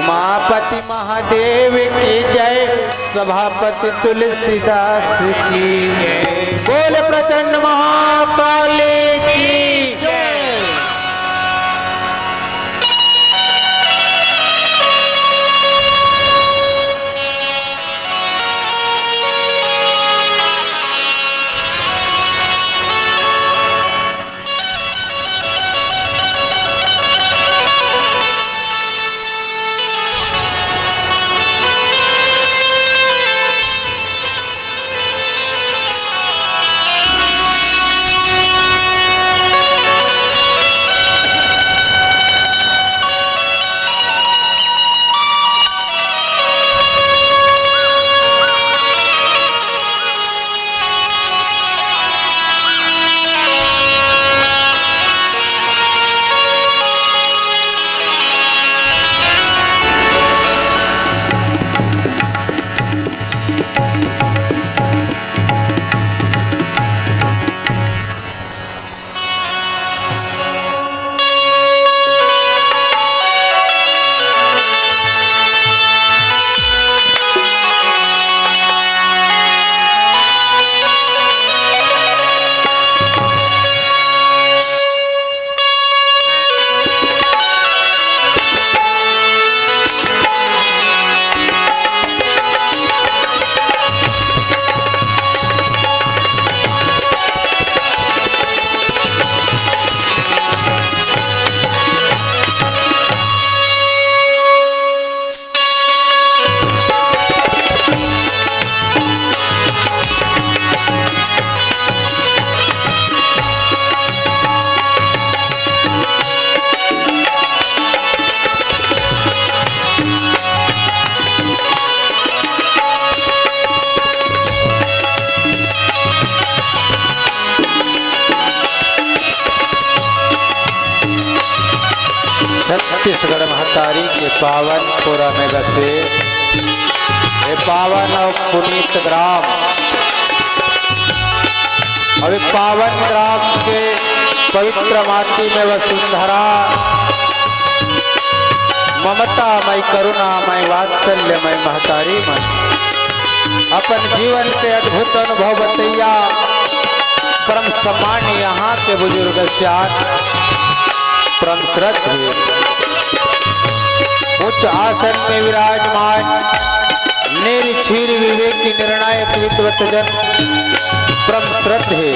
उमापति महादेव की जय, सभापति तुलसीदास की जय, बोल प्रचंड महाकाली की जय। छत्तीसगढ़ महतारी के पावनपुरा में बसे ये पावन और पुनीत ग्राम, और पावन ग्राम के पवित्र माटी में वसुंधरा ममता मई करुणा मई वात्सल्य मई महतारी मन अपन जीवन के अद्भुत अनुभव बतैया परम सम्मान यहाँ के बुजुर्ग परम श्रद्ध उच्च आसन में विराजमान निर्क्षीर विवेकी निर्णायक विद्वतजन परम श्रद्ध है।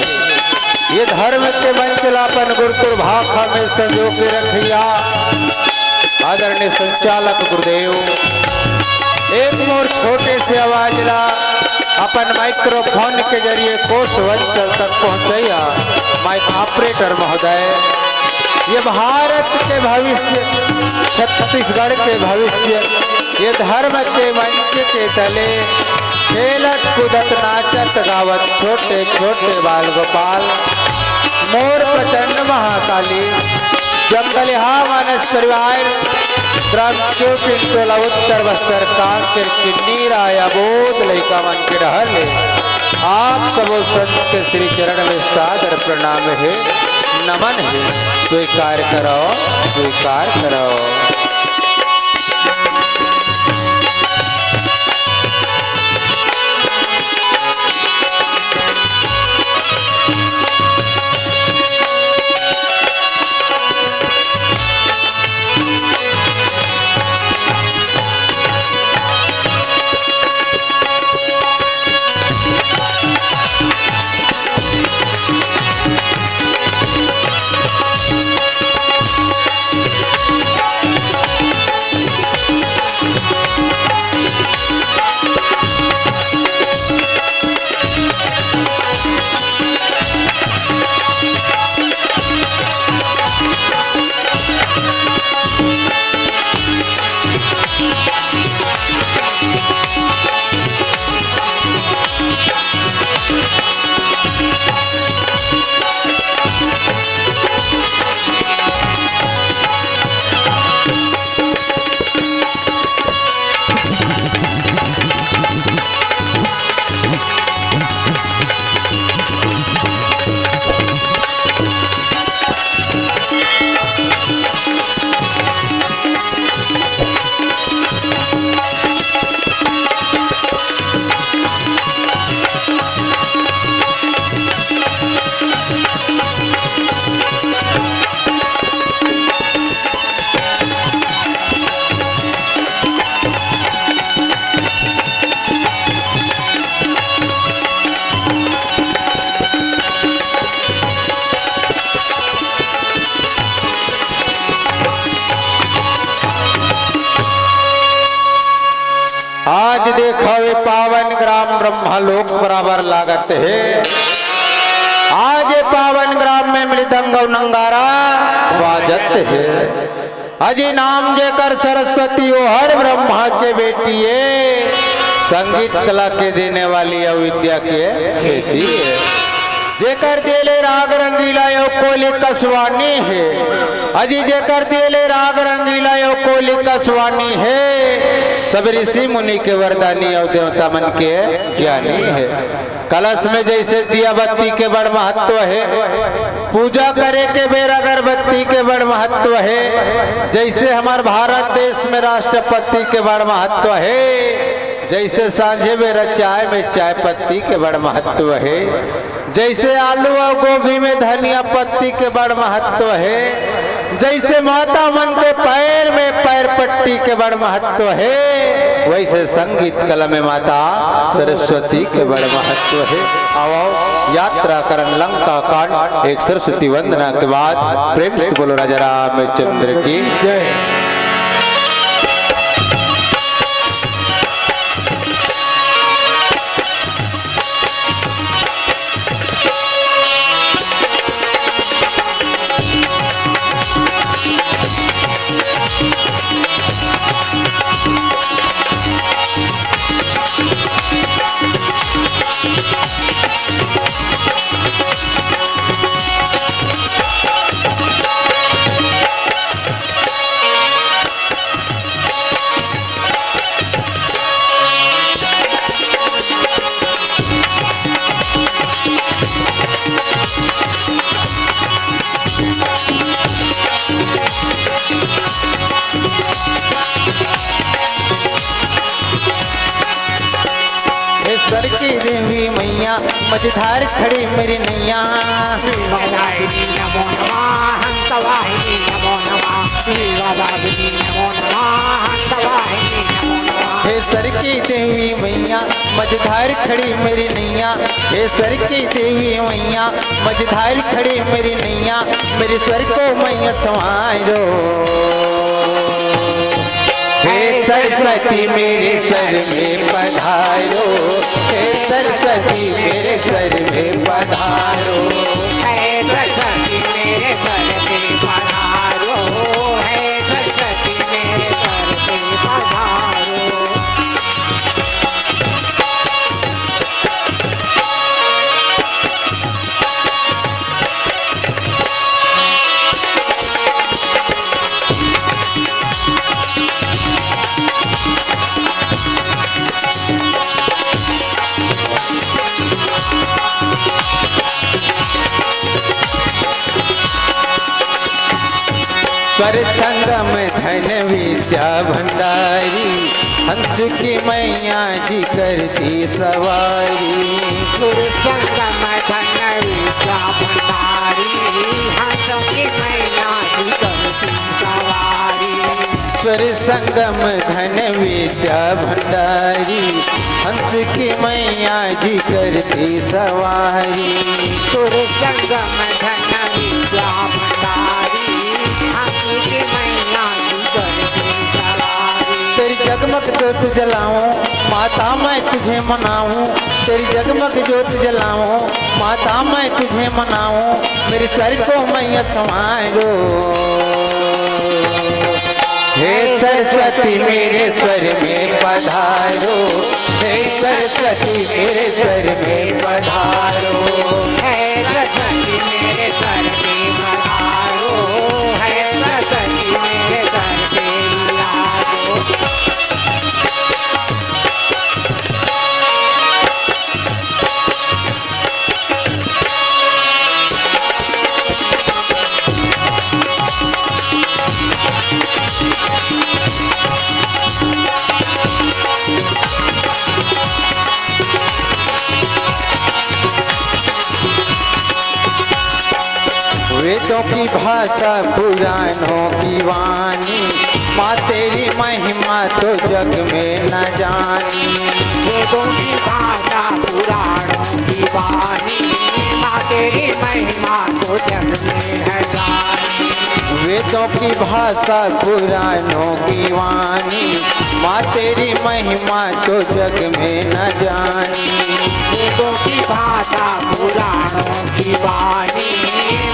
ये धर्म के वंचलापन गुरुकुल भाखा में संजो के रखिया आदरणीय संचालक गुरुदेव एक मोर छोटे से आवाज ला अपन माइक्रोफोन के जरिए कोष वंचल तक पहुंचैया माइक ऑपरेटर महोदय। ये भारत के भविष्य, छत्तीसगढ़ के भविष्य, ये धर्म के मंच के तले खेलत कूदत नाचत गावत छोटे छोटे बाल गोपाल मोर प्रचंड महाकाली जंगलिहा मानस परिवार ग्राम टोला उत्तर बस्तर कांकेर किन्नी राया बोध लैका मन के रहल आप सबो संत श्री चरण में सादर प्रणाम है, नमन है। स्वीकार करो, स्वीकार करो। आज देखो वे पावन ग्राम ब्रह्मलोक बराबर लागत है। आज ये पावन ग्राम में मृदंग और नंगारा बाजत है। अजी नाम जेकर सरस्वती वो हर ब्रह्मा के बेटी है। संगीत कला के देने वाली अविद्या के खेती है। जेकर देले राग रंगीला यो कोली कसवानी है। अजी जेकर देले राग रंगीला यो कोली कसवानी है। सब ऋषि मुनि के वरदानी और देवता मन के ज्ञानी है। कलश में जैसे दिया बत्ती के बड़ महत्व है, पूजा करे के बेर अगरबत्ती के बड़ महत्व है। जैसे हमारे भारत देश में राष्ट्रपति के बड़ महत्व है, जैसे सांझे बेरा चाय में चाय पत्ती के बड़ महत्व है। जैसे आलू और गोभी में धनिया पत्ती के बड़ महत्व है। जैसे माता मन के पैर में पैर पट्टी के बड़ महत्व है, वैसे संगीत कला में माता सरस्वती के बड़ महत्व है। आओ यात्रा करन लंका कांड एक सरस्वती वंदना के बाद प्रेम से बोलो राजा रामचंद्र की जय। स्वर की देवी मैया मझधार खड़ी मेरी नैया। हे स्वर की देवी मैया मझधार खड़ी मेरी नैया। हे स्वर की देवी मैया मझधार खड़ी मेरी नैया। मेरे स्वर को मैया संवारो। हे सरस्वती मेरे स्वर में पधारो। हे सरस्वती मेरे स्वर में पधारो। हे सरस्वती मेरे स्वर में पधारो। हे सरस्वती मेरे स्वर में पधारो। स्वर संगम धन विद्या भंडारी। हंस की मैया जी करती सवारी। सुर संगम धन विद्या भंडारी। हंस की मैया जी करती सवारी। स्वर संगम धन विद्या भंडारी। हंस की मैया जी करती सवारी। सुर संगम धन विद्या भंडारी। हंस की मैया जी करती सवारी। तेरी जगमग ज्योत जलाऊं माता मैं तुझे मनाऊं। तेरी जगमग ज्योत जलाऊं माता मैं तुझे मनाऊं। मेरे स्वर को मैया संवारो। हे सरस्वती मेरे स्वर में पधारो। हे सरस्वती मेरे स्वर में पधारो। हे सरस्वती मेरे स्वर में पधारो। हे सरस्वती मेरे स्वर में विराजो। वेदों की भाषा पुराणों की वाणी। माँ तेरी महिमा तो जग में न जानी। वेदों की भाषा पुराणों की वाणी। माँ तेरी महिमा तो जग में है जानी। वेदों की भाषा पुराणों की वाणी। माँ तेरी महिमा तो जग में न जानी। वेदों की भाषा पुराणों की वाणी,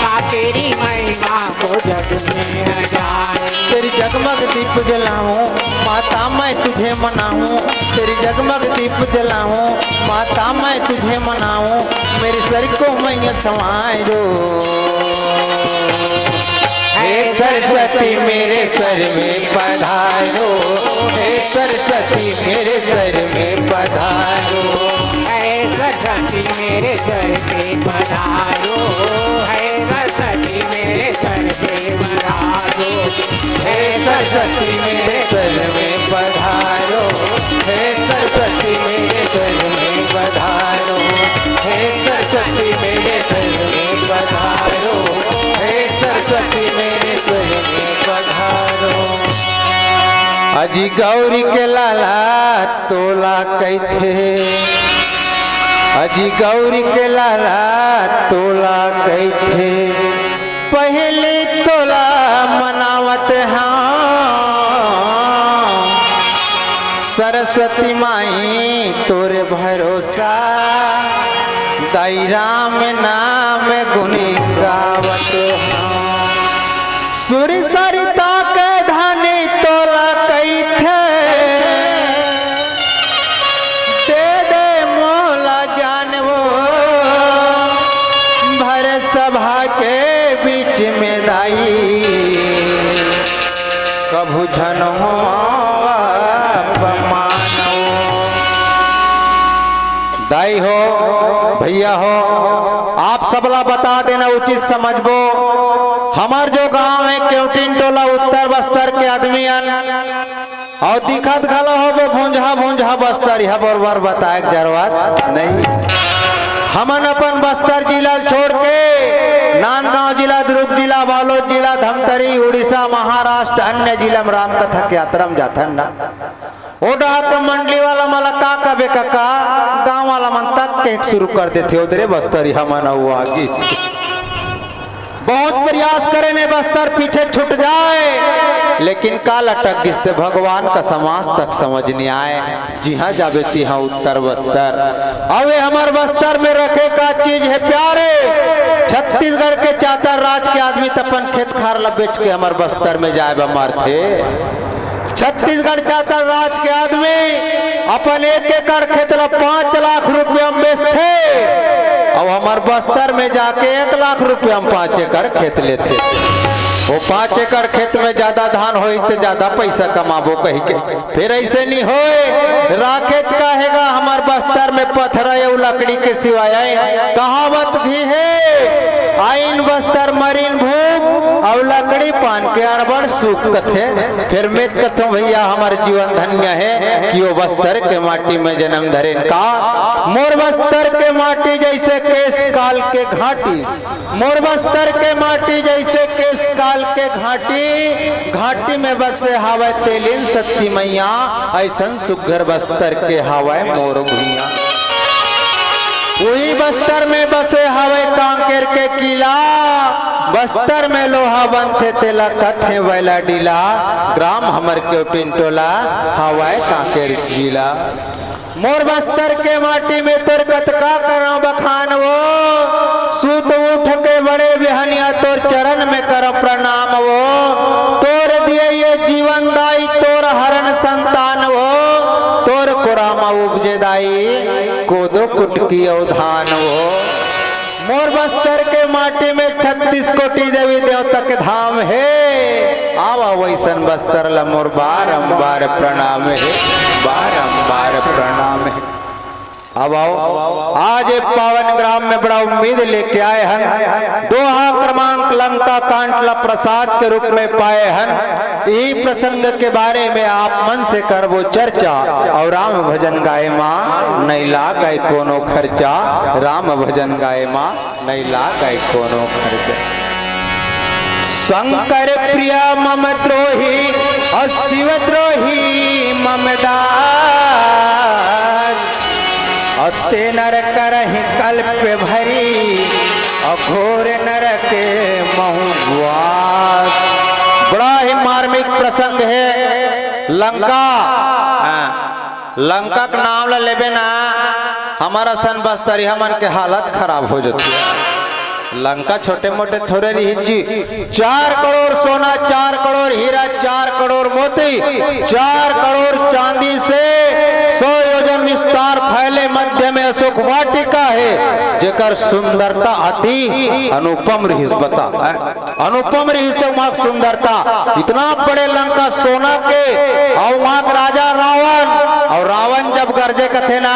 माँ तेरी महिमा को जग में न जानी। तेरी जगमग दीप जलाऊं माता मैं तुझे मनाऊं, तेरी जगमग दीप जलाऊं माता मैं तुझे मनाऊं, मेरे स्वर को मैं समायो। हे सरस्वती मेरे स्वर में पधारो, हे सरस्वती मेरे स्वर में पधारो, है सरस्वती मेरे स्वर पे पधारो, है सरस्वती मेरे स्वर पे पधारो, हे सरस्वती मेरे स्वर में पधारो, हे सरस्वती मेरे स्वर में पधारो, हे सरस्वती मेरे स्वर में पधारो, हे सरस्वती मेरे स्वर में पधारो। अजी गौरी के लाला तोला कैथे, अजी गौरी के लाला तोला कैथे, पहले तोला मनावत हाँ, सरस्वती माई तोरे भरोसा, दाई राम नाम गुनी गावत हाँ। सुर सरिता के धानी तोला कैथे, दे दे मोला जानवो, भर सभा के बीच में दाई, कभू झन हो अपमानो। दाई हो भैया हो, आप सबला बता देना उचित समझबो। हमार जो गांव है केवटीन टोला उत्तर बस्तर के आदमी और दिखत खला हो भूंझा भूंझा बस्तर, यह बरबर बताए जरूरत नहीं। हमन अपन बस्तर जिला छोड़ के नांदगांव जिला, दुर्ग जिला, बालोद जिला, धमतरी, उड़ीसा, महाराष्ट्र, अन्य जिला में राम कथा के यात्रा में जाथन ना। ओडा तो मंडली वाला मला का कबे काका गांव वाला मन तक के शुरू कर देते उधरे बस्तर हमन हुआ किस बहुत प्रयास करे ने बस्तर पीछे छूट जाए, लेकिन का लटक गिसते भगवान का समाज तक समझ नहीं आए। जी हाँ जाबे ती हाँ उत्तर बस्तर, अवे हमार बस्तर में रखे का चीज है प्यारे। छत्तीसगढ़ के चातर राज के आदमी तपन खेत खार ला बेच के हमार बस्तर में जाए बमार थे। छत्तीसगढ़ चातर राज के आदमी अपन 1 एकड़ खेत ला 5 लाख रुपया में बेचते, और हमार बस्तर में जाके 1 लाख रुपया में 5 एकड़ खेत लेते। वो 5 एकड़ खेत में ज्यादा धान होई तो ज्यादा पैसा कमाबो कही के, फिर ऐसे नहीं होए। राकेश कहेगा हमार बस्तर में पत्थर और लकड़ी के सिवाय कहावत भी है, आइन बस्तर मरीन भूख और लकड़ी पान के अड़बड़ सूख कथे। फिर मैं कथों भैया हमारे जीवन धन्य है कि वो बस्तर के माटी में जन्म धरे का। मोर बस्तर के माटी जैसे केस काल के घाटी, मोर बस्तर के माटी जैसे केस काल के घाटी, घाटी में बसे हवा तेलिन शक्ति मैया, ऐसन सुघर बस्तर के हवा मोर भैया। वही बस्तर में बसे हवे कांकेर के किला, बस्तर में लोहा बनते तेला कथे वैला डीला, ग्राम हमर के पिंटोला हवाए कांकेर किला। मोर बस्तर के माटी में तोर कतका करा बखान वो, सूत उठ के बड़े बिहनिया तोर चरण में कर प्रणाम वो, तोर दिए ये जीवन दाई तोर हरण संतान वो, तोर कोरामा उपजे दाई कोदो कुटकी अवधान वो। मोर बस्तर के माटी में 36 कोटि देवी देवता के धाम है, आवा वैसन बस्तर ला मोर बारंबार प्रणाम है, बारंबार प्रणाम है। अब आओ आज पावन ग्राम में बड़ा उम्मीद लेके आए हन, दोहा क्रमांक लंका कांड ला प्रसाद के रूप में पाए हन। यही प्रसंग के बारे में आप मन से करबो चर्चा, और राम भजन गाए माँ नहीं लागे कोनो खर्चा, राम भजन गाए माँ नहीं लागे कोनो खर्चा। शंकर प्रिय मम द्रोही और शिव द्रोही ममदास, अते नर करहि कल्प भरी अघोर नरक महुआस। बड़ा ही मार्मिक प्रसंग है। लंका लंका के नाम ला लेबे ना हमारा सन बस्तरी हमन के हालत खराब हो जाती है। लंका छोटे मोटे थोड़े रही जी, 4 करोड़ सोना, 4 करोड़ हीरा, 4 करोड़ मोती, 4 करोड़ चांदी से 100 योजन विस्तार फैले मध्य में अशोक वाटिका है, जेकर सुंदरता अति अनुपम रही। बता अनुपम रही से वहां सुंदरता इतना बड़े लंका सोना के, और वहां राजा रावण, और रावण जब गरजे कथे ना,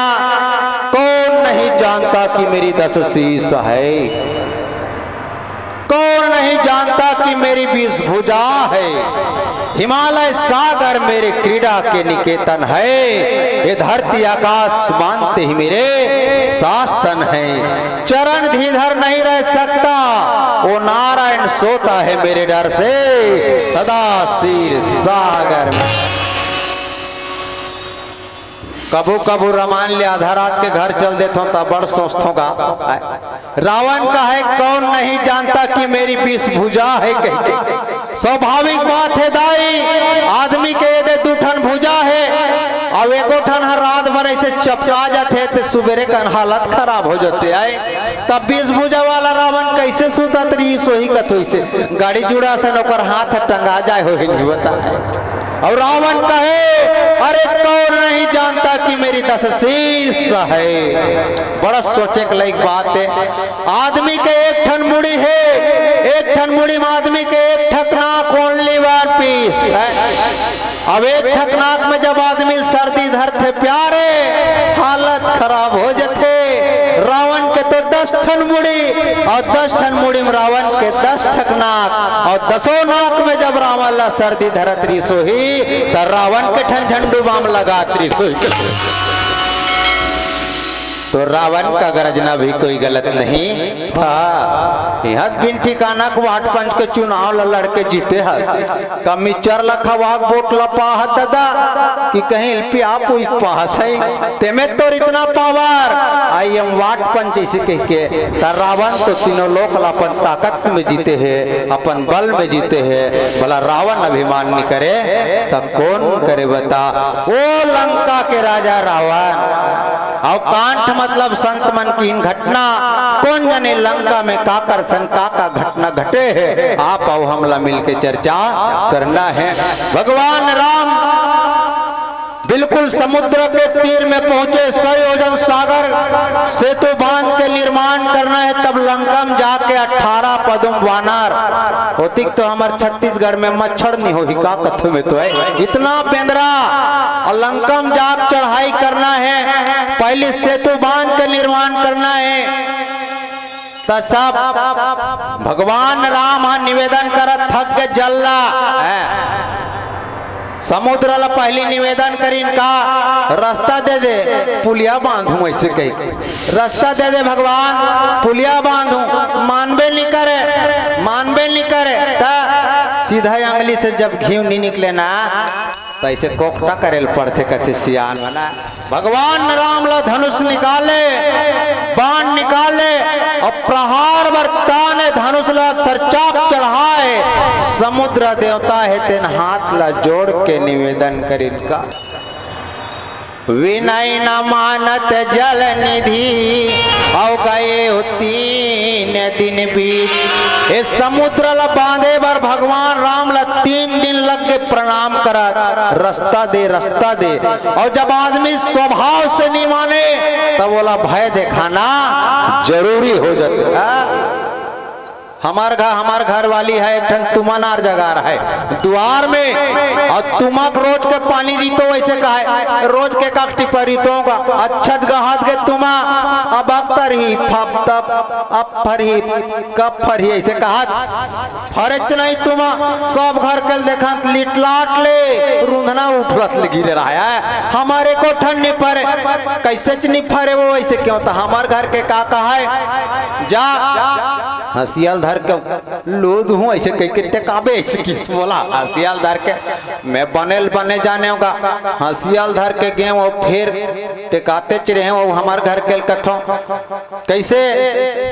कौन नहीं जानता कि मेरी 10 शीश है, कौन नहीं जानता कि मेरी 20 भुजा है, हिमालय सागर मेरे क्रीड़ा के निकेतन है, ये धरती आकाश मानते ही मेरे शासन है, चरण धीधर नहीं रह सकता, वो नारायण सोता है मेरे डर से सदा क्षीर सागर में। कबू कबू रामायण ले आधा रात के घर चल देता हूँ तब बड़ सोचता का। रावण का है कौन नहीं जानता कि मेरी 20 भुजा है, कहते स्वाभाविक बात है दाई, आदमी के यदि 2 ठन भुजा है अब 1 ठन हर रात भर ऐसे चपका जाते तो सुबेरे का हालत खराब हो जाते आए, तब 20 भुजा वाला रावण कैसे सूता तरी सोही कथोई से गाड़ी जुड़ा से नौकर हाथ टंगा जाए हो नहीं बता। और रावण कहे अरे कौन नहीं जानता कि मेरी 10 शीश है। बड़ा सोचे के लायक बात है, आदमी के 1 ठन मुड़ी है, 1 ठन मुड़ी में आदमी के 1 ठकनाक ओनली 1 पीस है। अब 1 ठकनाक में जब आदमी सर्दी धरते प्यारे हालत खराब हो जाते। रावण के तो 10 ठन मुड़ी, और 10 ठन मुड़ी में रावण के 10 ठकनाक, और 10 नाक में जब रावण ला सर्दी धरत रही सोही तो रावण के ठन झंडू बाम लगा रही सोही। तो रावण का गरजना भी कोई गलत नहीं था। यहाँ बिन ठिकाना को वाट पंच के चुनाव लड़के जीते हैं, कमी 4 लाख वाग वोट लपा दादा कि कहीं एलपी आप पास है तेमे तो इतना पावर आई एम वाट पंच इसे कह के। रावण तो तीनों लोग अपन ताकत में जीते हैं, अपन बल में जीते हैं, भला रावण अभिमान नहीं करे तब कौन करे बता। वो लंका के राजा रावण, और कांठ मतलब संत मन की इन घटना, कौन जाने लंका में काकर शंका का घटना घटे है, आप आओ हमला मिलके चर्चा करना है। भगवान राम बिल्कुल समुद्र के तीर में पहुंचे, 100 योजन सागर सेतु बांध के निर्माण करना है, तब लंका में जाके 18 पदुम वानर होती तो हमारे छत्तीसगढ़ में मच्छर नहीं हो का कथु में तो है इतना पेंदरा, और लंका में जाके चढ़ाई करना है, पहले सेतु बांध के निर्माण करना है। तो सब भगवान राम निवेदन करत थक के जल्ला समुद्र ला पहली निवेदन करी इनका रास्ता दे दे, पुलिया बांधू, ऐसे कही रास्ता दे दे भगवान, पुलिया बांधू, मानबे नहीं करे ता सीधा अंगली से जब घी नहीं निकले ना तो ऐसे कोकटा करेल पड़ते कहते सियान बना। भगवान राम ला धनुष निकाले, बाण निकाले, और प्रहार बरताने धनुष ला सरचाप चढ़ाए, समुद्र देवता है तेन हाथ ला जोड़ के निवेदन कर इनका, विनय न मानत जल निधि, और गए 3 दिन बीत। इस समुद्र ला बांधे बर भगवान राम ला 3 दिन लग के प्रणाम करा, रास्ता दे, और जब आदमी स्वभाव से नहीं माने तब बोला भय दिखाना जरूरी हो जाता। हमार घर वाली है एक ठन तुमनार जगह है द्वार में, और तुमक रोज के पानी रीतो वैसे कहा रोज के काफी परितों का अच्छा जगह के तुमा अब अख्तर ही फप तप अब फरही कब फरही ऐसे कहा फरच नहीं तुमा सब घर के देखा लिटलाट ले रूंधना उठलत ले गिरे रहा है, हमारे को ठंड नहीं फरे, कैसे नहीं फरे वो ऐसे क्यों, तो हमार घर के का कहा है जा हसियाल धर के लोद हूँ ऐसे कह के काबे ऐसे किस बोला हसियाल धर के मैं बने जाने होगा, हसियाल धर के गए वो फिर टेकाते चढ़े वो हमारे घर के कथों कैसे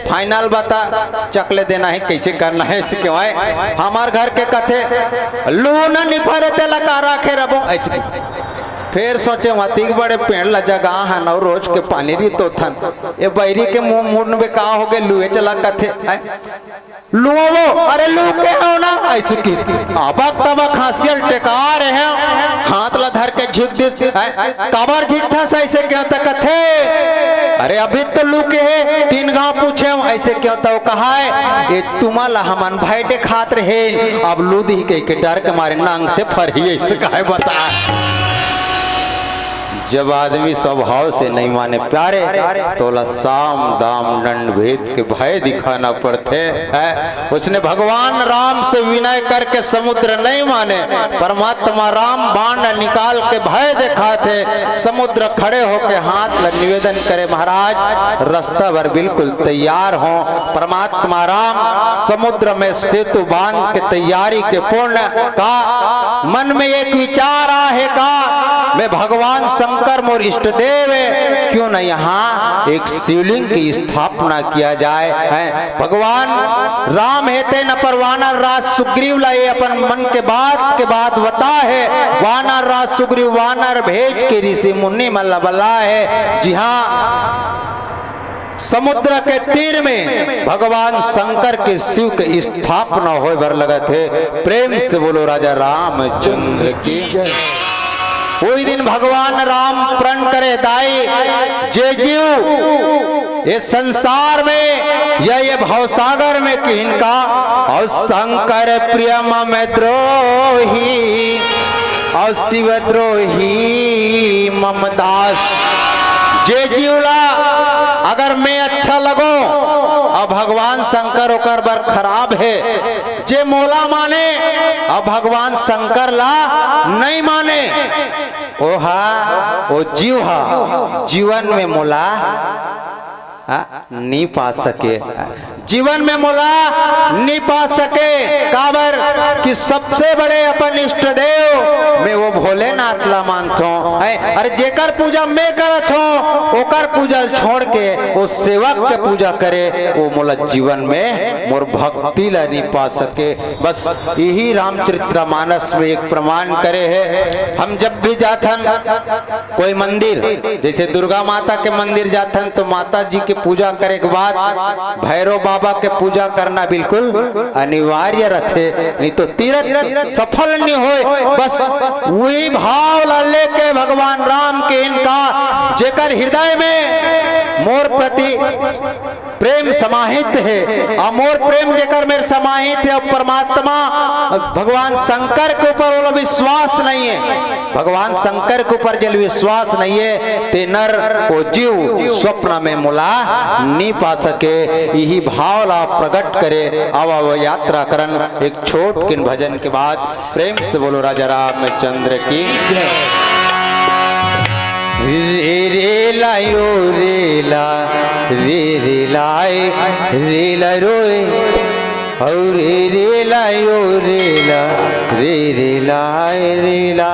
फाइनल बता चकले देना है कैसे करना है ऐसे क्यों है, हमारे घर के कथे लू न निफरे तेला का राखे रबो ऐसे फिर सोचे मती बड़े पेड़ ला जगह है न रोज के पानी री तो थन ये बैरी के मुंह मुंड में का हो गए लुए चला कथे लुओ वो अरे लू के हो ना ऐसे की अबक तबक खांसियल टेका रहे हैं हाथ ला धर के झिक दे काबर झिक था ऐसे क्यों तक थे अरे अभी तो लू के है 3 गांव पूछे ऐसे क्यों तो कहा है ये तुम्हारा हमन भाई डे खात रहे अब लूदी के डर के मारे नांगते फरी ऐसे कहे बता जब आदमी स्वभाव से नहीं माने प्यारे तो साम दाम दंड भेद के भय दिखाना पड़ते है। उसने भगवान राम से विनय करके समुद्र नहीं माने परमात्मा राम बाण निकाल के भय दिखाते समुद्र खड़े होके हाथ निवेदन करे महाराज रास्ता भर बिल्कुल तैयार हो परमात्मा राम समुद्र में सेतु बांध के तैयारी के पूर्ण का मन में एक विचार आहे का मैं भगवान शंकर मोर इष्ट देव है क्यों न यहाँ एक शिवलिंग की स्थापना किया जाए है भगवान राम हेते न पर वानर राज सुग्रीव लाए अपन मन के बाद बता है वानर राज सुग्रीव वानर भेज के ऋषि मुनि मल्ला बल्ला है जी हाँ समुद्र के तीर में भगवान शंकर के शिव के स्थापना हो भर लगा थे प्रेम से बोलो राजा रामचंद्र की जय। कोई दिन भगवान राम प्रण करे दाई जे जीव ये संसार में या ये भवसागर में किनका और शंकर प्रियम में द्रोही और शिव द्रोही ममदास जे जीवला अगर मैं अच्छा लगो और भगवान शंकर होकर बर खराब है जे मोला माने और भगवान शंकर ला नहीं माने ओ हा ओ जीव हा जीवन में मोला नहीं पा सके जीवन में मोला नहीं पा सके काबर कि सबसे बड़े अपन इष्ट देव मैं वो भोलेनाथ ला मानतो अरे जेकर पूजा मैं करत हूँ ओकर पूजा छोड़ के वो सेवक के पूजा करे वो मोला जीवन में मोर भक्ति ला नहीं पा सके बस यही रामचरितमानस में एक प्रमाण करे है हम जब भी जाथन कोई मंदिर जैसे दुर्गा माता के मंदिर जाथन तो माता जी के पूजा करे के बाद भैरव बाबा के पूजा करना बिल्कुल अनिवार्य रखे नहीं तो तीर्थ सफल नहीं हो बस वही भाव ला लेके भगवान राम के इनका जेकर हृदय में मोर प्रति प्रेम समाहित है और मोर प्रेम जेकर मेरे समाहित है और परमात्मा भगवान शंकर के ऊपर वाला विश्वास नहीं है भगवान शंकर के ऊपर जल विश्वास नहीं है ते नर को जीव स्वप्न में मुला नहीं पा सके यही भाव ला प्रकट करे अब यात्रा करन एक छोट किन भजन के बाद प्रेम से बोलो राजा रामचंद्र की जय। रे रे लायो रे ला रे रे लाए रे ला रोए और रे रे लायो रे ला रे रे लाए रे ला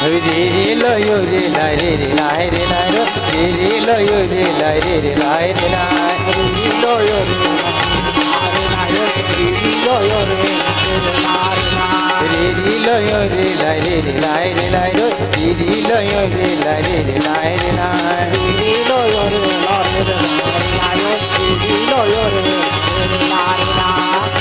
रे लो यो रे लाए रे रे लाए रे लाए रे लो यो रे लाए रे रे लाए रे लाए रे लो यो रे लो यो रे रे लो यो रे लाए रे रे लाए रे लाए रे लो यो रे लाए रे रे लाए रे लाए रे लो यो रे लाए रे लाए रे लो यो रे लाए रे लाए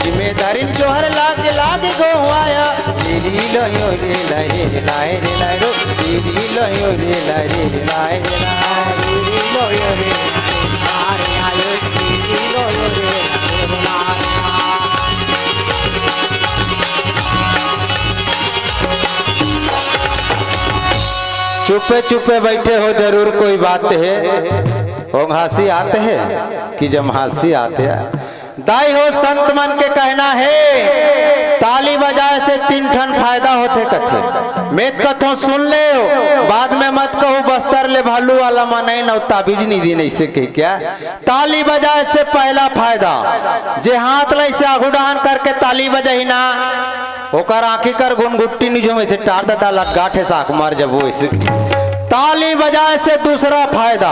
जिम्मेदारी जोहर लाग लाग गो आया री लो यो रे लाए रे लाए रे लाए रो री लो यो रे लाए रे लाए रे लाए री लो यो रे लाए आयो री चुपे चुपे बैठे हो जरूर कोई बात है, हंसी आते हैं कि जब हंसी आते हैं। दाई हो संत मन के कहना है, ताली बजाए से 3 ठन फायदा होते कथे। मेत कथो सुन ले, बाद में मत कहो बस्तर ले भालू वाला मन न ताबीज नहीं दी नहीं से कह क्या। ताली बजाए से पहला फायदा, जे हाथ लै से आगू डहान करके ताली बजाई ना, ओकर आंखी कर गुनगुट्टी निजो में से टार दादा लगाठे साख मार जब वो इसे। ताली बजाए से दूसरा फायदा,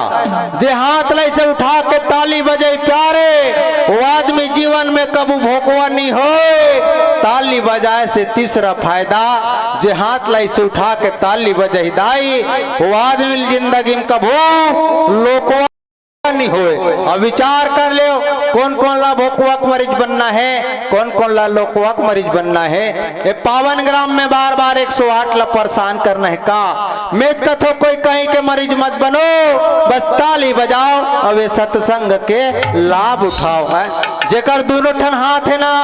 जे हाथ लै से उठा के ताली बजाई प्यारे, वो आदमी जीवन में कबू भोकवा नहीं हो। ताली बजाए से तीसरा फायदा, जे हाथ लै से उठा के ताली बजाई दाई, वो आदमी जिंदगी में कबू लोकवा नहीं होए। और विचार कर ले कौन कौन ला भोकवाक मरीज बनना है, कौन कौन ला लोकवाक मरीज बनना है। ये पावन ग्राम में बार बार 108 ला परेशान करना है का। मेत कथो कोई कहीं के मरीज मत बनो, बस ताली बजाओ और वे सत्संग के लाभ उठाओ है। जेकर दोनों ठन हाथ है ना,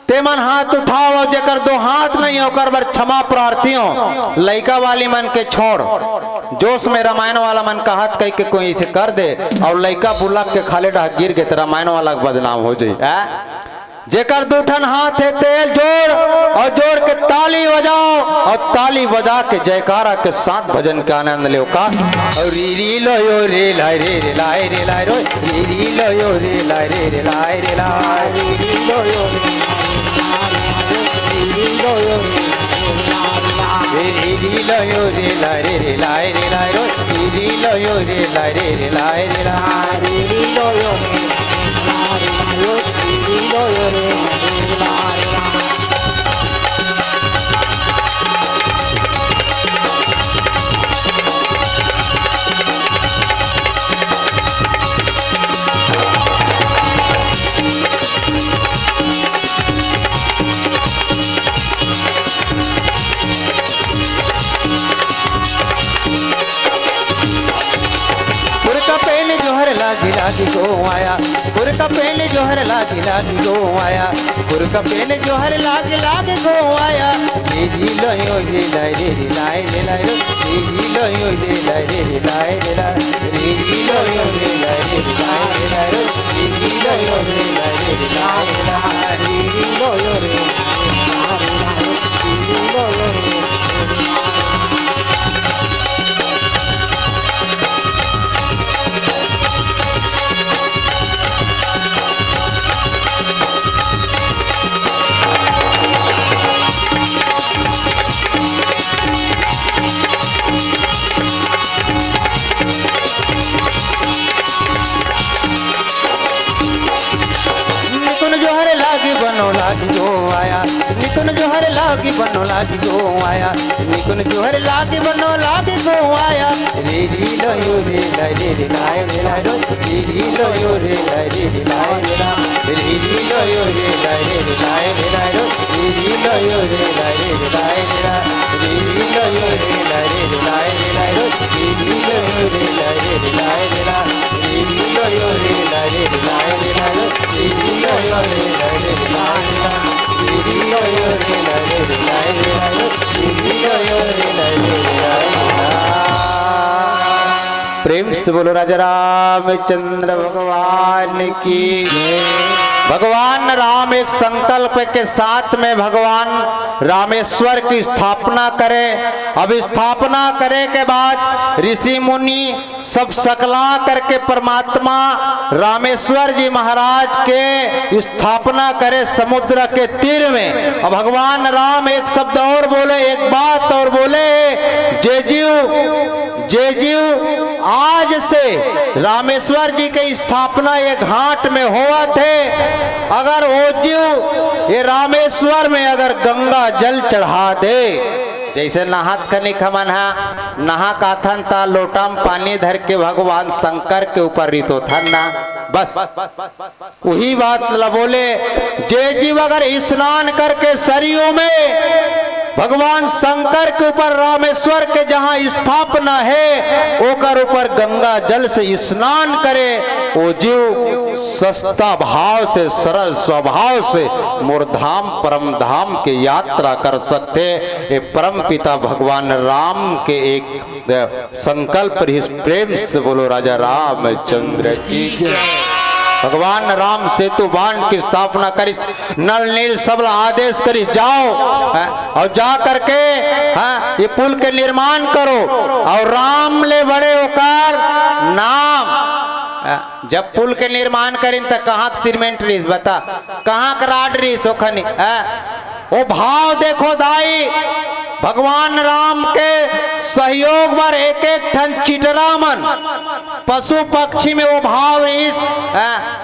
तेमन हाथ उठाओ, और जेकर 2 हाथ नहीं होकर बर क्षमा प्रार्थी हो। लइका वाली मन के छोड़, जोश में रामायण वाला मन का हाथ कह के कोई इसे कर दे, और लइका बुला के खाले डा गिर गए तो रामायण वाला बदनाम हो जाए। जेकर 2 ठन हाथ है तेल जोड़, और जोड़ के ताली बजाओ, और ताली बजा के जयकारा के साथ भजन का आनंद लो का। और री लो यो रे लाई रे लाई रे लाई रो, री लो यो रे लाई रे लाई रे लाई, री लो यो रे लाई रे लाई रे लाई रो, री लो यो रे लाई रे लाई रे लाई, री लो यो लागी लागी गो आया, गुर का पेन जोहर लागी लागी गो आया, गुर का पेन जोहर लागी लागी गो आया। री लो यो रे लाई रे लाई रे लाई रो, री लो यो रे लाई रे लाई रे लाई, री लो यो रे लाई रे लाई रे लाई रो, री लो यो रे लाई रे लाई रे लाई, री लो यो रे लाई रे लाई, री लो यो रे। बनो लागी जो आया, निकुन जोहर लागी बनो लागी जो आया, निकुन जोहर लागी बनो लागी जो आया। रे लो यो रे लाई रे लाई रे लाई रो, रे लो यो रे लाई रे लाई रे लाई, रे लो यो रे लाई रे लाई रे लाई रो, रे लो यो रे लाई रे लाई रे लाई, रे लो यो रे लाई रे लाई रे लाई रो, रे लो यो रे लाई रे लाई रे लाई, रे लो यो रे लाई रे लाई रे लाई रो, रे लो यो रे लाई रे लाई रे लाई, रे लो यो रे लाई रे लाई रे लाई रो, रे लो यो रे लाई रे लाई रे लाई। प्रेम से बोलो राजा रामचंद्र भगवान की। भगवान राम एक संकल्प के साथ में भगवान रामेश्वर की स्थापना करे। अब स्थापना करे के बाद ऋषि मुनि सब सकला करके परमात्मा रामेश्वर जी महाराज के स्थापना करे समुद्र के तीर में। अब भगवान राम एक शब्द और बोले, एक बात और बोले, जय जीव आज से रामेश्वर जी के स्थापना एक घाट में हुआ थे। अगर वो जीव ये रामेश्वर में अगर गंगा जल चढ़ा दे, जैसे नहात खनी खमन है नहा काथन ता लोटाम पानी धर के भगवान शंकर के ऊपर रीतो था ना, बस वही बात बोले। जय जीव अगर स्नान करके सरयू में भगवान शंकर के ऊपर रामेश्वर के जहाँ स्थापना है ओकर ऊपर गंगा जल से स्नान करे, वो जीव सस्ता भाव से सरल स्वभाव से मूर्धाम परम धाम की यात्रा कर सकते। ये परम पिता भगवान राम के एक संकल्प प्रेम से बोलो राजा रामचंद्र की जय। भगवान राम सेतु बांध की स्थापना करिस, नल नील सबला आदेश करिस, जाओ और जा करके ये पुल के निर्माण करो और राम ले बड़े होकर नाम। जब पुल के निर्माण करें तो कहाँ सीमेंट रीस बता, कहाँ राड रीस ओखनी वो भाव देखो दाई। भगवान राम के सहयोग पर एक एक ठन चिटरामन पशु पक्षी में वो भाव इस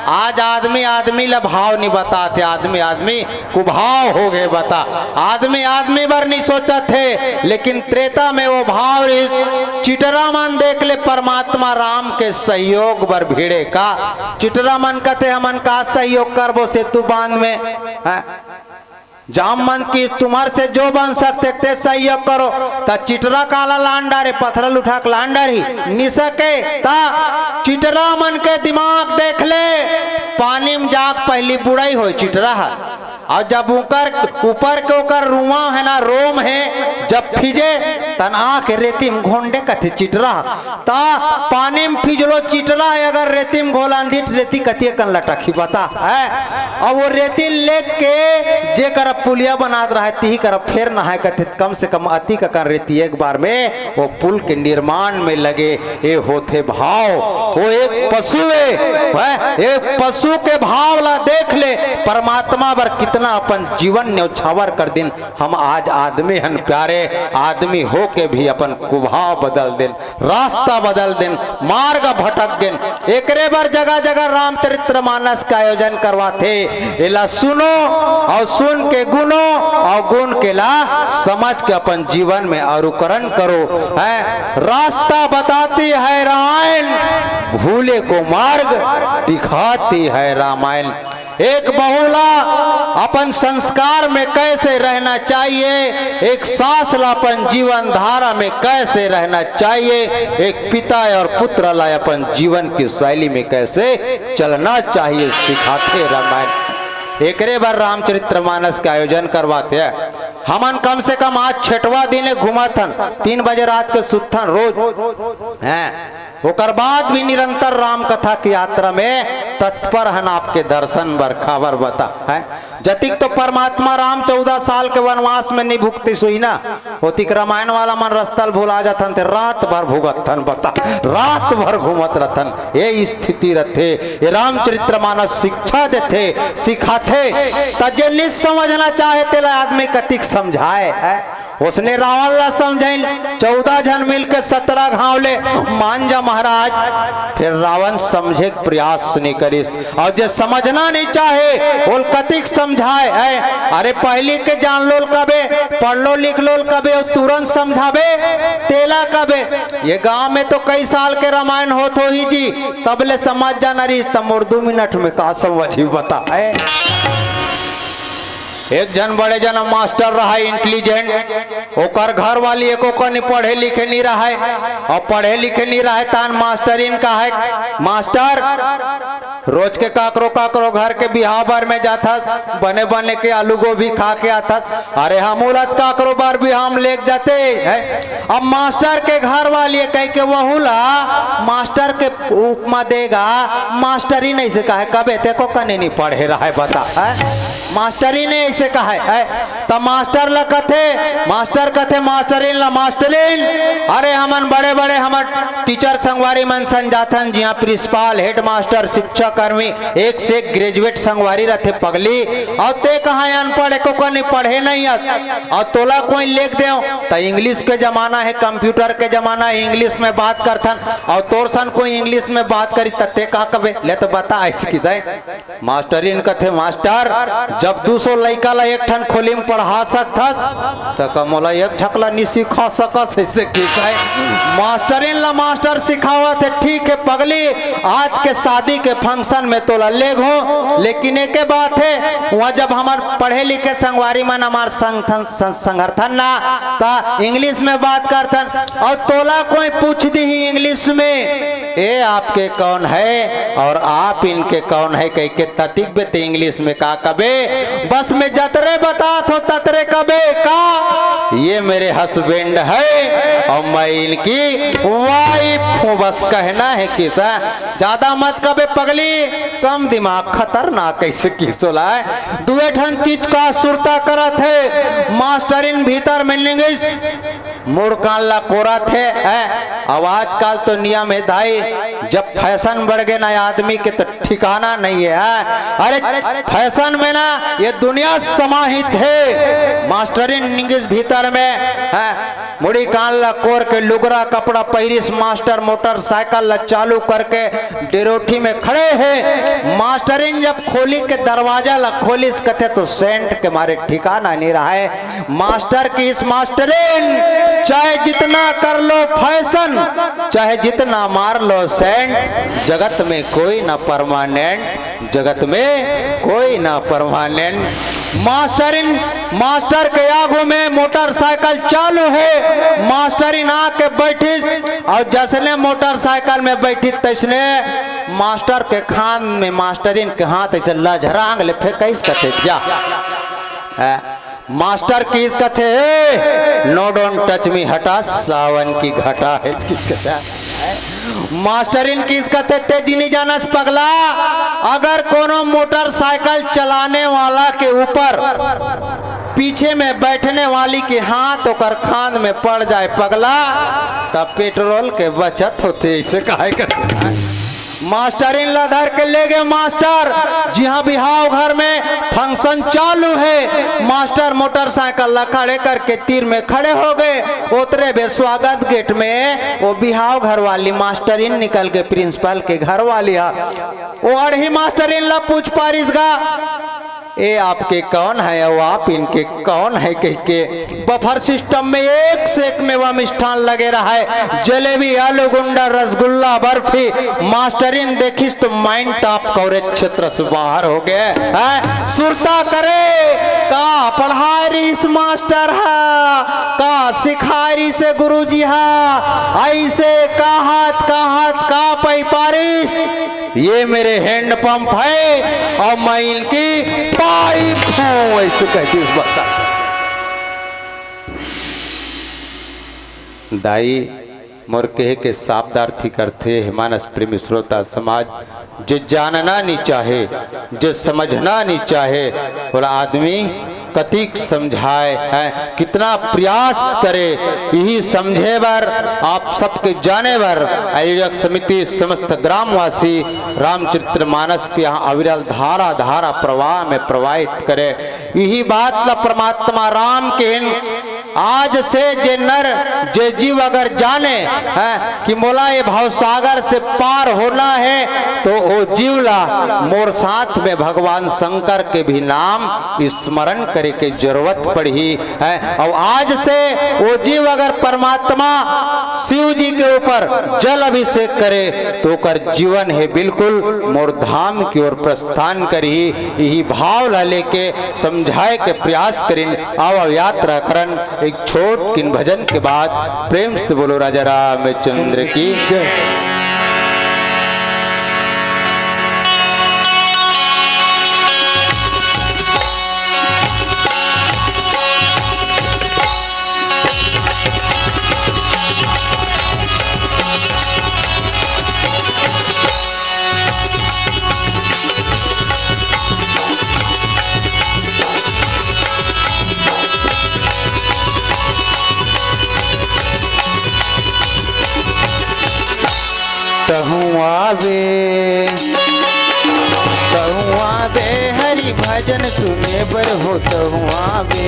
आज आदमी आदमी ला भाव नहीं बताते, आदमी आदमी कुभाव हो गए बता, आदमी आदमी पर नहीं सोचा थे, लेकिन त्रेता में वो भाव इस चिटरामन देख ले परमात्मा राम के सहयोग पर भिड़े का। चिटरामन कहते हमन का सहयोग करबो सेतु बांध में जाम मन की तुम्हार से जो बन सकते थे सहयोग करो। ता चिटरा काला लांडारे पत्थर उठा के लांडर ही नि सके ता चिटरा मन के दिमाग देख ले पानी में जाग पहली बुढ़ाई हो चिटरा है, और जब ऊपर के ऊपर रुआ है ना रोम है जब फिजे तना के रेती में घोंडे कथे चिटरा ता पानी में फिजलो चिटरा है, अगर रेती में घोलांधी रेती कतिये कन लटकी बता है। और वो रेती लेक के जे कर पुलिया बनात रहा है ती कर फेर नहाए कथे कम से कम अति का कर रेती एक बार में वो पुल के निर्माण में लगे। ये होते भाव, वो एक पशु है, एक पशु के भाव ला देख ले परमात्मा पर कितना अपन जीवन न्यौछावर कर दिन। हम आज आदमी हन प्यारे, आदमी हो के भी अपन कुभाव बदल दिन, रास्ता बदल दिन, मार्ग भटक दिन। एकरे बार जगह जगह रामचरितमानस का आयोजन करवाते, इला सुनो और सुन के गुनो और गुण के ला समझ के अपन जीवन में अनुकरण करो। है रास्ता बताती है रामायण, भूले को मार्ग दिखाती है रामायण। एक बहुला अपन संस्कार में कैसे रहना चाहिए, एक सास ला अपन जीवन धारा में कैसे रहना चाहिए, एक पिता और पुत्र ला अपन जीवन की शैली में कैसे चलना चाहिए सिखाते रामायण। एकरे बार रामचरितमानस का आयोजन करवाते हैं। हमन कम से कम आज छठवा दिन घुमाथन, 3 बजे रात के सुतथन रोज हैं। ओकर बाद भी निरंतर राम कथा की यात्रा में तत्पर हन आपके दर्शन बर खबर बता है। जतिक तो परमात्मा राम 14 साल के वनवास में नहीं भुगती सुई ना, होती रामायण वाला मन रस्तल भुला जाथन थे, रात भर भुगतन बता, रात भर घूमत रहथन। ये स्थिति रहते, ये रामचरितमानस शिक्षा देते सिखाते। तजे नहीं समझना चाहे तेला आदमी कतिक समझाए है। उसने रावण ला समझाइन 14 जन मिल के 17 घाव ले मान जा महाराज, फिर रावण समझे प्रयास नहीं करिस। और जो समझना नहीं चाहे वो कतिक समझाए है। अरे पहली के जान लो कबे, पढ़ लो लिख लो कबे, तुरंत समझावे तेला कबे। ये गांव में तो कई साल के रामायण होत हो ही जी, तबले समझ जाना रही तब 2 मिनट में का समझी बता है। एक जन बड़े जन मास्टर रहा इंटेलिजेंट, ओकर घर वाली एको कनी पढ़े लिखे नहीं रहा है, और पढ़े लिखे नहीं रहा है तान मास्टरीन का है। मास्टर रोज के काकरो काकरो घर के बिहाव बार में जाता, बने बने के आलू गोभी खा के आता। अरे हम उलत काकरो बार भी हम ले जाते है। अब मास्टर के घर वाली कह के वहुला मास्टर के उपमा देगा, मास्टरी नहीं से कहे कबे देखो कने नहीं पढ़े रहा है बता है। मास्टरी ने ऐसे कहा है तब मास्टर ला कथे, मास्टर कथे मास्टरीन ला मास्टरीन। अरे हमन बड़े बड़े हमर टीचर संगवारी मन सन जाथन, जिहाँ प्रिंसिपल हेड मास्टर शिक्षक कर्मी एक से एक ग्रेजुएट संगवारी रहते पगली। और ते कहा अनपढ़ एको को नहीं पढ़े नहीं और तोला कोई लिख दे तो इंग्लिश के जमाना है, कंप्यूटर के जमाना है, इंग्लिश में बात करथन और तोर सन कोई इंग्लिश में बात करी तते का कबे ले तो बता ऐसे किसे। मास्टरीन कथे मास्टर जब 200 लड़का ला एक ठन खोली में पढ़ा सकथस तो कमोला एक छकला नहीं सिखा सकस ऐसे किसे। मास्टरीन ला मास्टर सिखावत है ठीक है पगली, आज के शादी के फंक्शन फंक्शन में तोला ले घो, लेकिन एक बात है वहाँ जब हमार पढ़े लिखे संगवारी मन हमार संगठन ना ता इंग्लिश में बात करथन और तोला कोई पूछ दी ही इंग्लिश में ए आपके कौन है और आप इनके कौन है कह के ततिक बेते इंग्लिश में का कबे बस में जतरे बतात हो ततरे कबे का ये मेरे हस्बैंड है और मैं इनकी वाइफ हूँ, बस कहना है किसा ज्यादा मत कबे पगली, कम दिमाग खतरनाक कैसे किसोला है दुए ठन चीज का सुरता करत है मास्टर इन भीतर मिलेंगे मुड़ कान ला कोरा थे अब आजकल तो नियम है दाई जब फैशन बढ़ गए ना आदमी के तो ठिकाना नहीं है, अरे फैशन में ना ये दुनिया समाहित है मास्टरिन इंग्लिश भीतर में है मुड़ी कान ला कोर के लुगरा कपड़ा पहिरिस मास्टर मोटरसाइकिल ला चालू करके डेरोठी में खड़े हैं मास्टरिन जब खोली के दरवाजा ला खोलिस कथे तो सेंट के मारे ठिकाना नहीं रहा है मास्टर की इस मास्टरिन चाहे जितना कर लो फैशन चाहे जितना मार लो सेंट जगत में कोई ना परमानेंट, जगत में कोई ना परमानेंट। मास्टर के आगू में मोटरसाइकिल चालू है मास्टरिन आके बैठी और जैसे मोटरसाइकिल में बैठी तैसने मास्टर के खान में मास्टरिन के हाथ ऐसे लझरांग ले फेंक कथे जा मास्टर की इस कथे नो डोंट टच मी हटा सावन की घटा है मास्टरिन की इस कथे तेजी नहीं जाना पगला अगर कोनो मोटरसाइकिल चलाने वाला के ऊपर पीछे में बैठने वाली के हाथ होकर खान में पड़ जाए पगला तब पेट्रोल के बचत होते इसे काहे करते मास्टरिन लधर के ले गए मास्टर जी हाँ बिहाव घर में फंक्शन चालू है मास्टर मोटरसाइकिल ला खड़े करके तीर में खड़े हो गए उतरे बे स्वागत गेट में वो बिहाव घर वाली मास्टरिन निकल के प्रिंसिपल के घर वाली वो अड़ही मास्टरिन ला पूछ पारिसगा ए आपके कौन है और आप इनके कौन है कह के बफर सिस्टम में एक से एक मेवा मिष्ठान लगे रहा है जलेबी आलू गुंडा रसगुल्ला बर्फी मास्टरिन देखिस तो माइंड टॉप कवरेज क्षेत्र से बाहर हो गए सुरता करे का पढ़ाई इस मास्टर है का सिखारी से गुरुजी है ऐसे का हाथ का पैपारिस ये मेरे हैंड पंप है और मैं इनकी पाइप हूं ऐसे कहती इस बता दाई मोर कहे के सावधार्थी करते मानस प्रेमी श्रोता समाज जो जानना नहीं चाहे जो समझना नहीं चाहे बोला आदमी कतिक समझाए है कितना प्रयास करे यही समझे बर आप सबके जाने बर आयोजक समिति समस्त ग्रामवासी रामचरित्र मानस के यहाँ अविरल धारा धारा प्रवाह में प्रवाहित करे यही बात ला परमात्मा राम के आज से जे नर जे जीव अगर जाने है कि मोला ये भवसागर से पार होना है तो वो जीवला मोर साथ में भगवान शंकर के भी नाम स्मरण करे के जरूरत पड़ी है और आज से वो जीव अगर परमात्मा शिव जी के ऊपर जल अभिषेक करे तो कर जीवन है बिल्कुल मोर धाम की ओर प्रस्थान करी यही भाव ला लेके समझाए के प्रयास करें आवा यात्रा करन एक छोट किन भजन के बाद प्रेम से बोलो राजा रामचंद्र की जय। तहुआ बे हरि भजन सुने पर हो तहुआ बे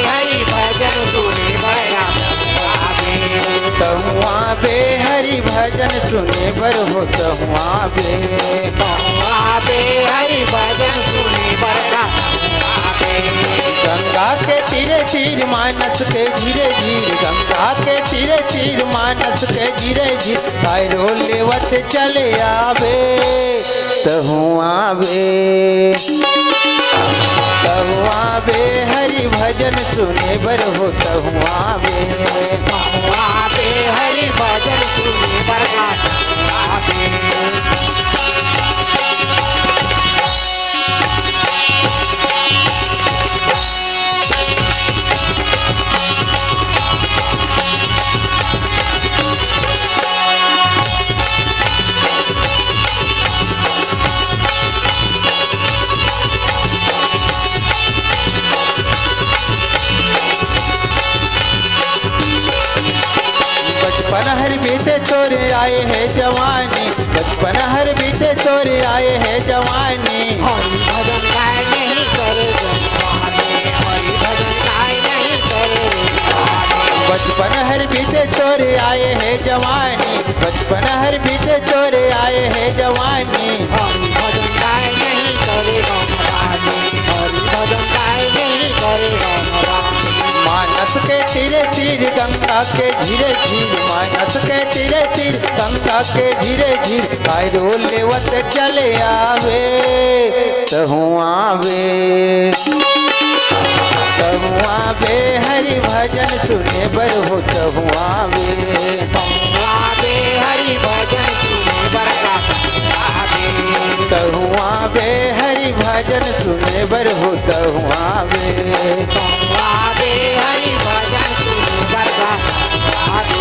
हरि भजन सुने बड़ा तहुआ बे हरि भजन सुने पर हो तहुआ बे हरि भजन सुने बड़ा गंगा के तीरे तीर मानस के धीरे धीरे, गंगा के तीरे तीर मानस के धीरे धीरे, पैरो लेवत चले आवे तहु आवे, तहु आवे हरि भजन सुने बर हो तहु आवे, आवे हरि भजन सुने बर आवे। बचपन हर बीते तोरे आए है जवानी, बचपन हर बीते तोरे आए है जवानी, हरि भजन गाय नहीं करे जवानी, हरि भजन गाय नहीं करे। बचपन हर बीते तोरे आए है जवानी, बचपन हर बीते तोरे आए है जवानी, हरि भजन गाय नहीं करे जवानी, हरि भजन गाय नहीं करे जवानी। मानस के तीरे तीर गंगा के धीरे धीरे, मानस के तीरे तीर गंगा के धीरे धीरे, पैरो लेवत चले आवे तहु आवे, तहु आवे हरि भजन सुने बर हो तहु आवे, आवे हरि भजन सुने बर आवे, तहु आवे हरि भजन सुने बर हो तहु आवे, आवे हरि भजन सुने बर आवे।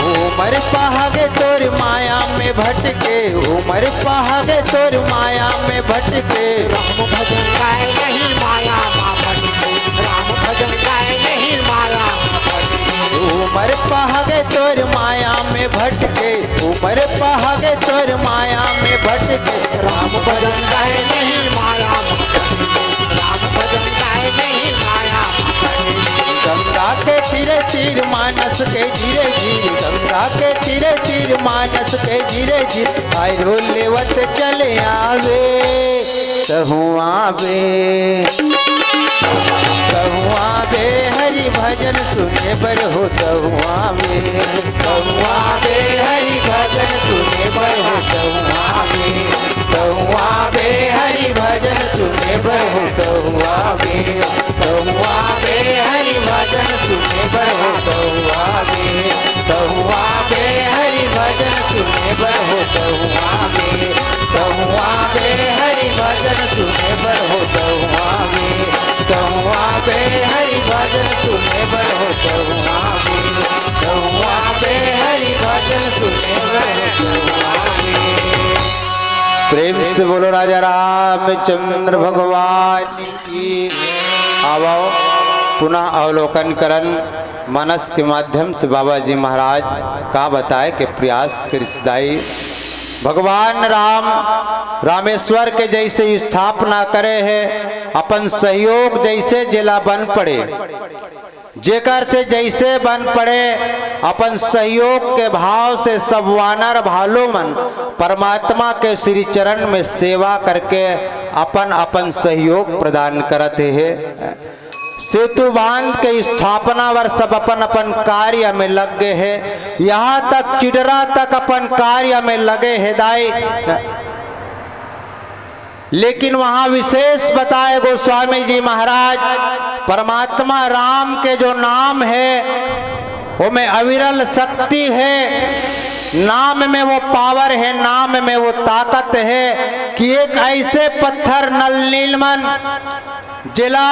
उमर पहागे तोर माया में भटके, उमर पहागे तोर माया में भटके, राम भजन गाय नहीं माया माँ भटके, राम भजन गाय नहीं माया माँ भटके। उमर पहागे तोर माया में भटके, उमर पहागे तोर माया में भटके, राम भजन गाय नहीं माया माँ भटके, राम भजन गाय नहीं माया माँ भटके। गंगा के तीरे तीर मानस के धीरे धीरे, गंगा के तीरे तीर मानस के धीरे धीरे, पैरो लेवत चले आवे तहु आवे, तहु आवे हरि भजन सुने बर हो तहु आवे, तहु आवे हरि भजन सुने बर हो तहु आवे, तहु आवे हरि भजन सुने बर हो तहु आवे, तहु आवे हरि भजन सुने बर हो तहु आवे, तहु आवे हरि भजन सुने बर हो तहु आवे, तहु आवे हरि भजन सुने बर हो तहु आवे, तहु आवे हरि भजन सुने बर हो तहु आवे, तहु आवे हरि भजन सुने बर हो तहु आवे। प्रेम से बोलो राजा रामचंद्र भगवान की। आओ पुनः अवलोकन करन मनस के माध्यम से बाबा जी महाराज का बताए कि प्रयास के रिश्तेदाई भगवान राम रामेश्वर के जैसे स्थापना करे है, अपन सहयोग जैसे जिला बन पड़े, जेकर से जैसे बन पड़े अपन सहयोग के भाव से सब वानर भालो मन परमात्मा के श्री चरण में सेवा करके अपन अपन सहयोग प्रदान करते हैं। सेतु बांध के स्थापना वर सब अपन अपन कार्य में लग गए हैं, यहाँ तक चिडरा तक अपन कार्य में लगे हैं दाई। लेकिन वहाँ विशेष बताए गोस्वामी जी महाराज, परमात्मा राम के जो नाम है वो में अविरल शक्ति है, नाम में वो पावर है, नाम में वो ताकत है कि एक ऐसे पत्थर नल नीलमन जिला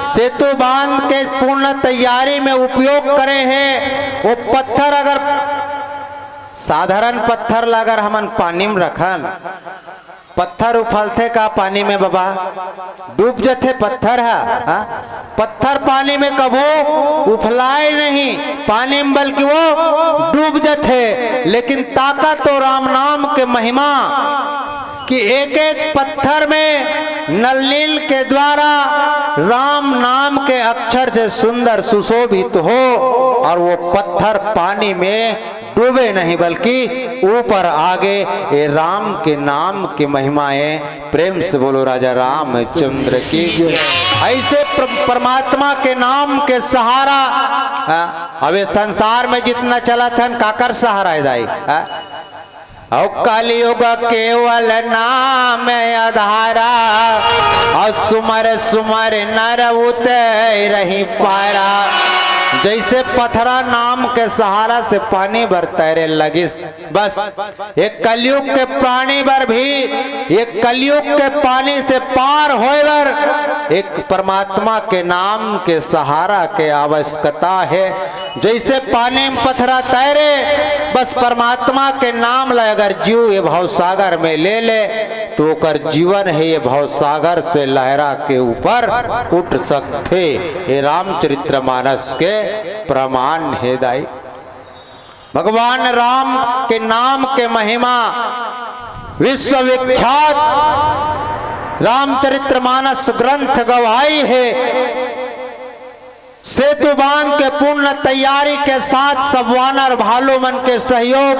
सेतु बांध के पूर्ण तैयारी में उपयोग करे हैं। वो पत्थर अगर साधारण पत्थर अगर हमन पानी में रखन पत्थर उफलते का पानी में बाबा, डूब जाते पत्थर है। हा? पत्थर पानी में कबो उफलाए नहीं पानी में, बल्कि वो डूब जाते। लेकिन ताकत तो राम नाम के महिमा कि एक एक पत्थर में नलनील के द्वारा राम नाम के अक्षर से सुंदर सुशोभित हो, और वो पत्थर पानी में डूबे नहीं बल्कि ऊपर आगे ये राम के नाम की महिमाएं। प्रेम से बोलो राजा रामचंद्र की। ऐसे परमात्मा के नाम के सहारा अब ये संसार में जितना चला था काकर सहारा है दाई। कलयुग केवल नाम आधारा, और सुमर सुमर नर उतर रही पारा। जैसे पथरा नाम के सहारा से पानी भर तैरे लगिस, बस एक कलयुग के प्राणी भर भी एक कलयुग के पानी से पार होएवर एक परमात्मा के नाम के सहारा के आवश्यकता है। जैसे पानी में पथरा तैरे, बस परमात्मा के नाम ला अगर जीव ये भव सागर में ले ले तो ओकर जीवन है ये भव सागर से लहरा के ऊपर उठ सकते। ये रामचरितमानस के प्रमाण है दाई। भगवान राम के नाम के महिमा विश्वविख्यात रामचरितमानस ग्रंथ गवाही है। सेतु बांध के पूर्ण तैयारी के साथ सब वानर भालूमन के सहयोग,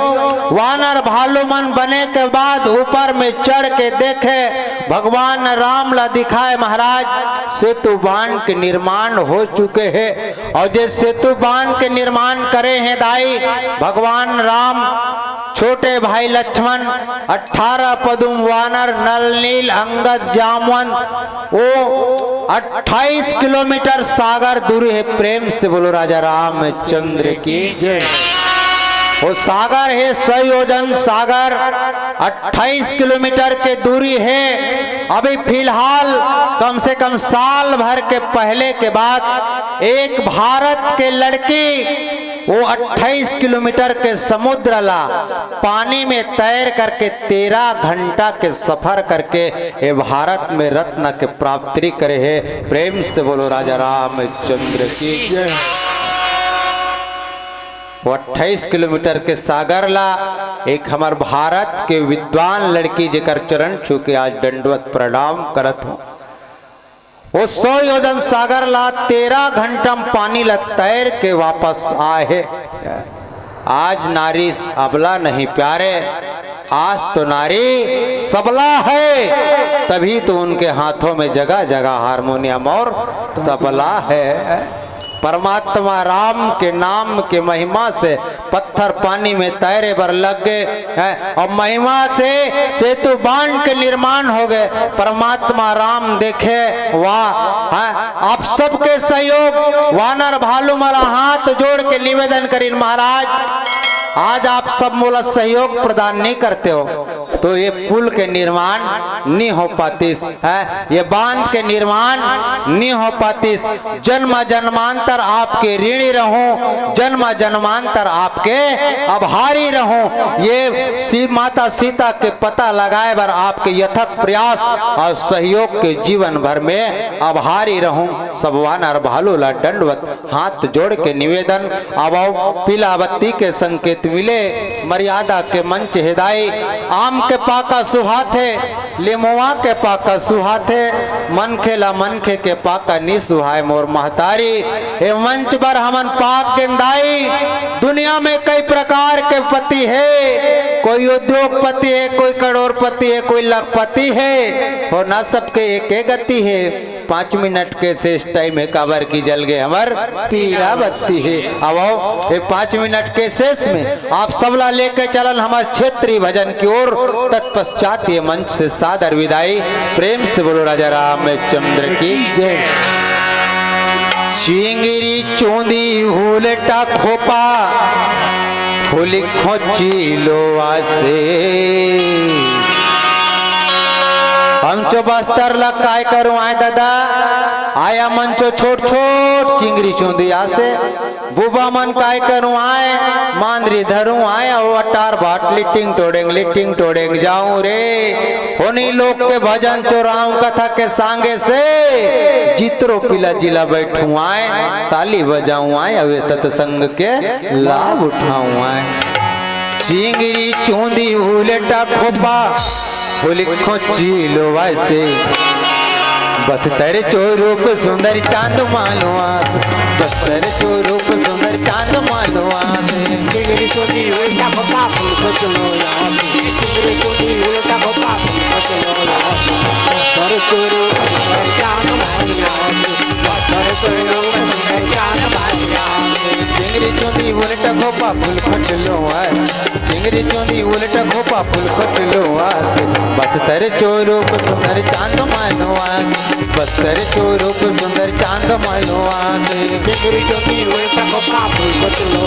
वानर भालूमन बने के बाद ऊपर में चढ़ के देखे भगवान राम ला दिखाए महाराज सेतु बांध के निर्माण हो चुके हैं। और जे सेतु बांध के निर्माण करे हैं दाई भगवान राम, छोटे भाई लक्ष्मण, 18 पदुम वानर, नल नील अंगद जामवंत, वो 28 किलोमीटर सागर दूरी है। प्रेम से बोलो राजा रामचंद्र की जय। वो सागर है 100 योजन सागर, 28 किलोमीटर के दूरी है। अभी फिलहाल कम से कम साल भर के पहले के बाद एक भारत के लड़की वो 28 किलोमीटर के समुद्र ला पानी में तैर करके 13 घंटा के सफर करके ये भारत में रत्न के प्राप्ति करे है। प्रेम से बोलो राजा रामचंद्र की जय। वो 28 किलोमीटर के सागर ला एक हमार भारत के विद्वान लड़की जेकर चरण छू के आज दंडवत प्रणाम करत हूँ। वो 100 योजन सागर ला 13 घंटा पानी ला तैर के वापस आए है। आज नारी अबला नहीं प्यारे, आज तो नारी सबला है, तभी तो उनके हाथों में जगह जगह हारमोनियम और तबला है। परमात्मा राम के नाम के महिमा से पत्थर पानी में तैरे बर लग गए और महिमा से सेतु बांध के निर्माण हो गए। परमात्मा राम देखे वाह, आप सबके सहयोग वानर भालू मला हाथ जोड़ के निवेदन करीन महाराज, आज आप सब मोला सहयोग प्रदान नहीं करते हो तो ये पुल के निर्माण नहीं हो पाती है, ये बांध के निर्माण नहीं हो पाती। जन्म जन्मांतर आपके ऋणी रहूं, जन्म जन्मांतर आपके आभारी रहूं। ये शिव माता सीता के पता लगाए बर आपके यथक प्रयास और सहयोग के जीवन भर में आभारी रहूं। सब वानर भालू ला दंडवत हाथ जोड़ के निवेदन अब पीला बत्ती के संकेत मिले, मर्यादा के मंच हिदाई। आम के पाका सुहाथे, लिमुआ के पाका सुहाथे, मन खेला मन खे के पाका नी सुहाय मोर महतारी। ए मंच पर हमन पाक गेंदाई। दुनिया में कई प्रकार के पति है, कोई उद्योगपति है, कोई करोड़पति है, कोई लखपति है, और ना सबके एक गति है। 5 मिनट के शेष टाइम है काबर की जल गए हमार पीला बत्ती है। अब ये 5 मिनट के शेष में आप सबला लेके चलन हमारे क्षेत्रीय भजन की ओर। तत्पश्चात ये मंच से सादर विदाई। प्रेम से बोलो राजा रामचंद्र की जय। चिंगरी चूंदी हुलटा खोपा फूल खोची लोआ से, हमचो बस्तर ला काय करूं आए दादा, आया मंचो छोट छोट चिंगरी चूंदी आसे बुबा मन काय करूं आए मांदरी धरूं आया वो अटार बाट लिटिंग टोडेंग जाऊं रे होनी लोग के भजन चोराऊं कथा के सांगे से जितरो पिला जिला बैठूं आए ताली बजाऊं आए अवे सत्संग के लाभ उठाऊं आए चिंगरी चूंदी उलेटा खोपा लिखो चीलो वैसे बस तेरे चोरूप सुंदर चांद मालो बस तेरे चोरूप सुंदर चांद मालो चिंगरी चोदी उल्टा खोपा फूल को चलो चिंगरी चोदी उल्टा खोपा फूल को चलो तेरे चोरूप सुंदर चांद मालिया तेरे चोरूप सुंदर चांद मालिया चिंगरी चोदी उल्टा खोपा फूल खटलो चिंगरी चोदी उल्टा खोपा फूल खटलो बस तेरे चोरूप सुंदर चांद मालो बस तेरे चोरूप सुंदर चांद मालो चिंगरी चोदी उल्टा खोपा फूल को चलो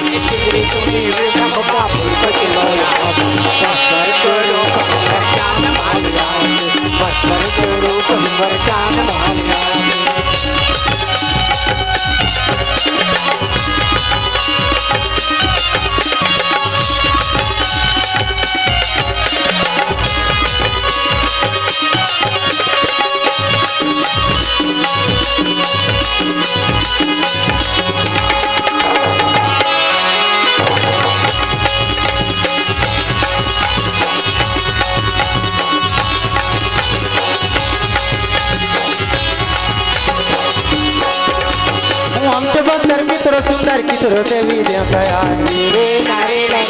चिंगरी चोदी उल्टा खोपा फूल को चलो बस तेरे चोरूप सुंदर चांद मालिया बस तेरे चोरूप सुंदर चांद मालिया आमचे बस्तर कितरो सुंदर कितरो देवी देवता रे नारे रे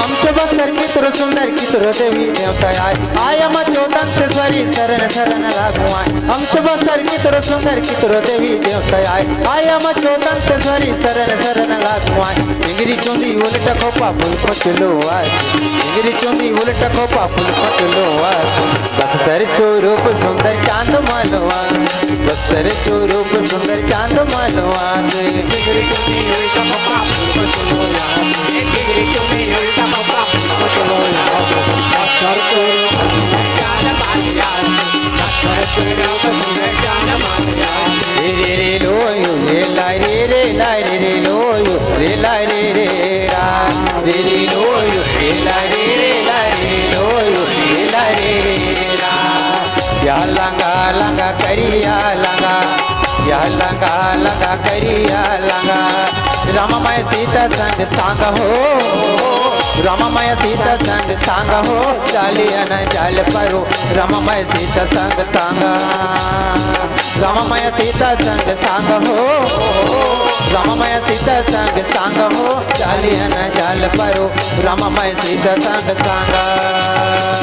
आमचे बस्तर कितरो सुंदर कितरो देवी देवता आय म चौदंतेश्वरी शरण शरण लागू आमचे बस्तर कितरो सुंदर कितरो देवी देवता आय म चौदंतेश्वरी शरण शरण लागू चिंगरी चुंदी उलट खोपा फूल खचलो चिंगरी चुंदी उलट खोपा फूल खचलो बस तेरे चोरूप सुंदर चांद मालवा बस तेरे चोरूप सुंदर चांद मालवा चिंगरी चुंदी उल्टा खोपा फूल को चलो चिंगरी चुंदी उल्टा खोपा फूल को चलो तेरे चोरूप सुंदर चांद मालिया तेरे चोरूप सुंदर चांद मालिया रे लोयो रे लाई रे लोयो रे लाई रे रा रे लोयो रे लाई रे लोयो रे लाई रे रा या लंगा लंगा करिया लंगा या लंगा लंगा करिया लंगा राममय सीता संग सांग हो राममय सीता संग सांग हो चालिया न जाल परो राममय सीता संग सांग राममय सीता संग सांग हो राममय सीता संग सांग हो चालिया न जाल परो राममय सीता संग सांग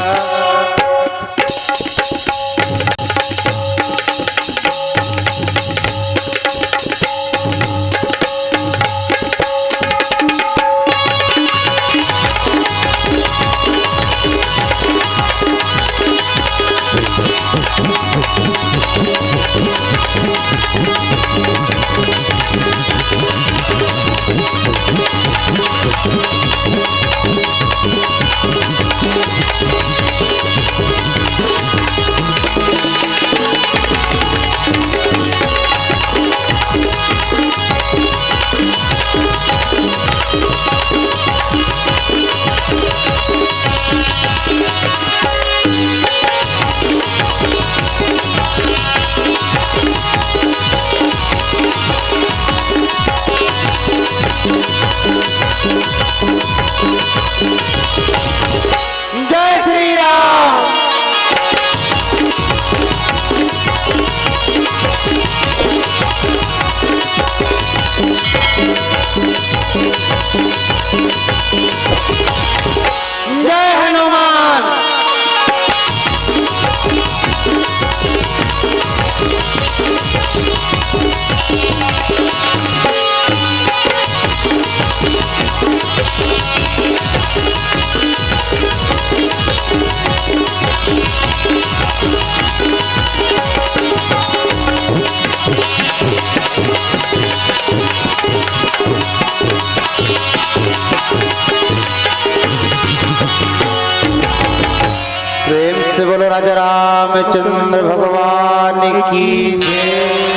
से बोलो राजा रामचंद्र भगवान की जय।